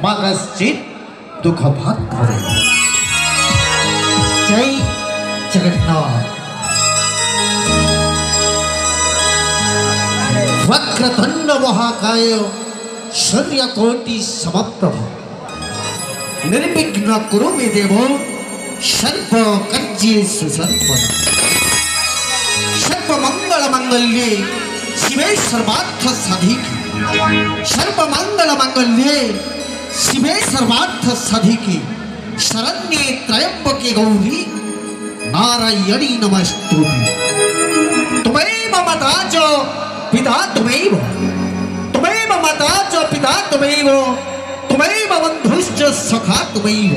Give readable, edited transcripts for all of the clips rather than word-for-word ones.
माँ का चित दुख भाग भरे। जय जगन्नाथ। वक्रतुंड महाकाय सूर्यकोटि समप्रभ निर्विघ्न कुरु मे देव सर्वकार्येषु सर्वदा। सर्वमंगल मांगल्ये शिवे सर्वार्थ साधिके सर्वमंगल मांगल्ये शिवे सर्वार्थ साधिके शरण्ये त्र्यंबके गौरी नारायणी नमस्तुते। त्वमेव माता च पिता त्वमेव त्वमेव माता च पिता त्वमेव त्वमेव बन्धुश्च सखा त्वमेव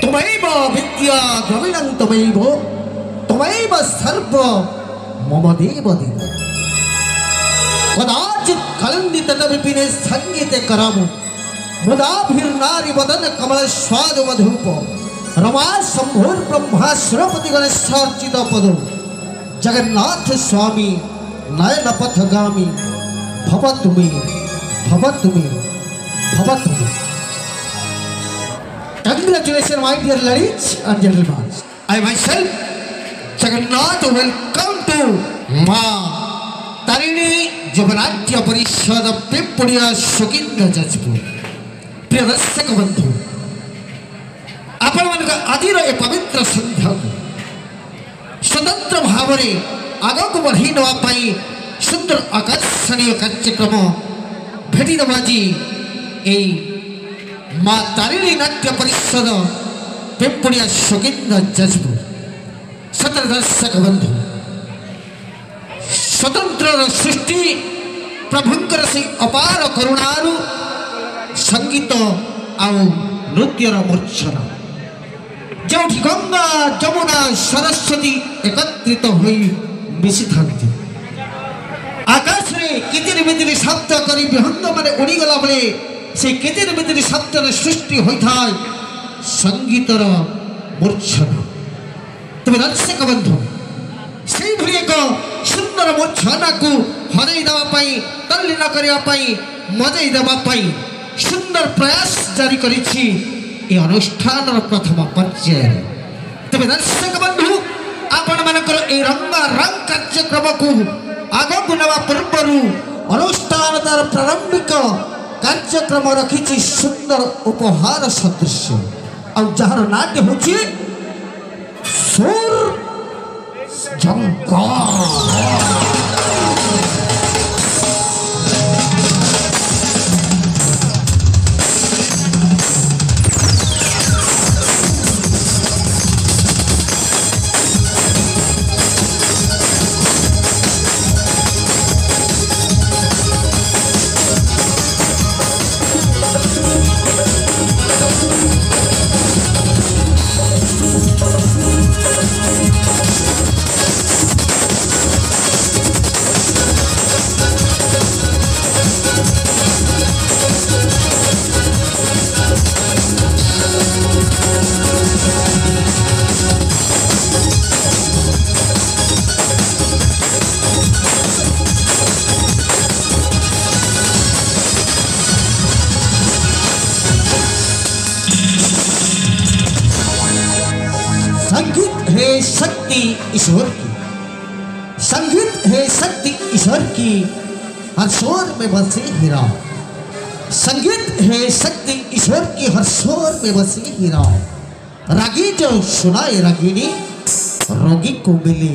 त्वमेव विद्या द्रविणं त्वमेव त्वमेव सर्व मम देव देव। कदाचित् कलन्दित विपिने संगीते करामु मुदाभिर्नारी वदन कमल स्वाद मधुप रमा शंभुर ब्रह्मा सुरपति गणेशार्चित पदो जगन्नाथ स्वामी नयन पथगामी भवतु मे भवतु मे भवतु मे। Congratulations my dear ladies and gentlemen. I myself Jagannath welcome to माँ तारिणी जगन्नाथ परिषद पिंपड़िया सुकिंद जजपुर। प्रिय दर्शक बंधु आपण मान आज पवित्र संध्या को स्वतंत्र भाव में आग को बढ़ी नापी सुंदर आकर्षणीय कार्यक्रम भेटी दबाजी माँ तारिणी नाट्य परिषद पिंपड़िया सुकिंद जजपुर। सतर दर्शक बंधु स्वतंत्र सृष्टि प्रभुंकर से अपार करुणारु संगीत आउ नृत्यर मूर्छना जो गंगा जमुना सरस्वती एकत्रित होई मिसी थांती आकाश रे कितिरि मितिरि शब्द करी विहंग माने उड़ी गला बले से कितिरि मितिरि शब्द रे सृष्टि होई थाय संगीतर मूर्छना। तबे दर्शक बंधु से भली एक सुंदर मूर्छना को हरई देवा पाई तल्लीन करिया पाई मजई देवा पाई सुंदर प्रयास जारी करिछि ए अनुष्ठान प्रथम पर्याय। तबे दर्शक बंधु आपण मानकर ए रंगारंग कार्यक्रम को आगक नवा पूर्वरु अनुष्ठान तार प्रारंभिक कार्यक्रम रखिछि सुंदर उपहार सदृश और जहार नाट्य होछि सुर झंकार। शक्ति ईश्वर की संगीत है शक्ति ईश्वर की हर स्वर में बसे हीरा। संगीत है शक्ति ईश्वर की हर स्वर में बसे हीरा। रागी जो सुनाए रागिनी रोगी को मिले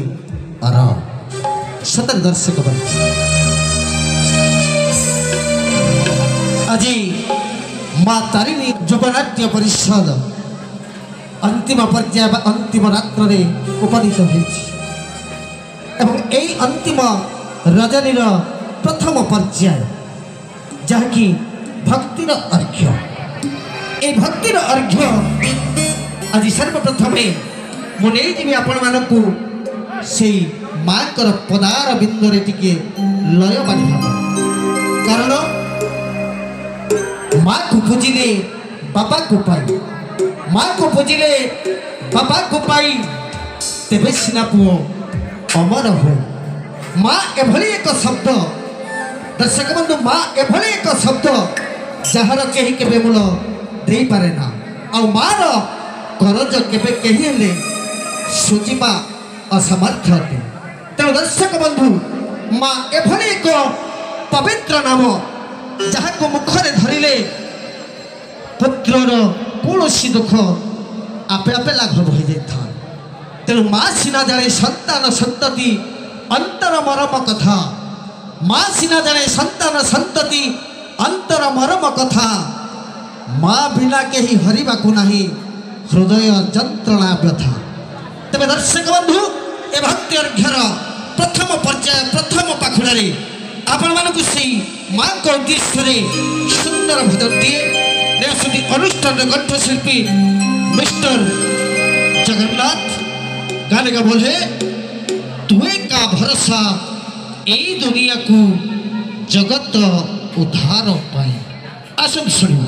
आराम। सतर दर्शक बंधु আজি माँ तारिणी जगन्नाट्य परिषद अंतिम पर्याय अंतिम रात्र रे उपनीत होइछि एवं एई अंतिम रजनीर प्रथम पर्याय जहाँकि भक्तिर अर्घ्य। ए भक्तिर अर्घ्य आज सर्वप्रथम मुझे जी आपण मानक से माँ पदार बिंदुरे टिके लय बांधा कारण माँ को पूजिले बापा को पाई माँ को पूजिले बापा को पाई तेबे सिना पुओ अमर हो। माँ एभली एक शब्द दर्शक बंधु माँ एभली एक शब्द ଯାହାର କେହି କେବେ ମୂଳ ଦେଇପାରେ ନା ଆଉ ମାର କରଜ କେବେ କେହି ହେଲେ ସୁଝିବା ଅସମର୍ଥ ଅଟେ। ତେଣୁ ଦର୍ଶକ ବନ୍ଧୁ ମା ଏଭଳି ଏକ ପବିତ୍ର ନାମ ଯାହାକୁ ମୁଖରେ ଧରିଲେ ପୁତ୍ରର କୌଣସି ଦୁଃଖ ଆପେ ଆପେ ଲାଘବ ହୋଇଯାଇଥାଏ। ତେଣୁ ମା ସିନା ଜାଣେ ସନ୍ତାନ ସନ୍ତତି ଅନ୍ତର ମରମ କଥା, ମା ସିନା ଜାଣେ ସନ୍ତାନ ସନ୍ତତି ଅନ୍ତର ମରମ କଥା, ମା ବିନା କେହି ହରିବାକୁ ନାହିଁ ହୃଦୟ ଯନ୍ତ୍ରଣା ବ୍ୟଥା। ତେବେ ଦର୍ଶକ ବନ୍ଧୁ ଏ ଭକ୍ତି ଅର୍ଘ୍ୟର ପ୍ରଥମ ପର୍ଯ୍ୟାୟ ପ୍ରଥମ ପାଖୁଡ଼ାରେ ଆପଣମାନଙ୍କୁ ସେଇ ମାଙ୍କ ଉଦ୍ଦେଶ୍ୟରେ ସୁନ୍ଦର ଭଜନଟିଏ ନେଉଛନ୍ତି ଅନୁଷ୍ଠାନର କଣ୍ଠଶିଳ୍ପୀ ମିଷ୍ଟର ଜଗନ୍ନାଥ। गाने का बोल है तुए का भरोसा यही दुनिया को जगत उद्धार पाए। आसन सुनिए।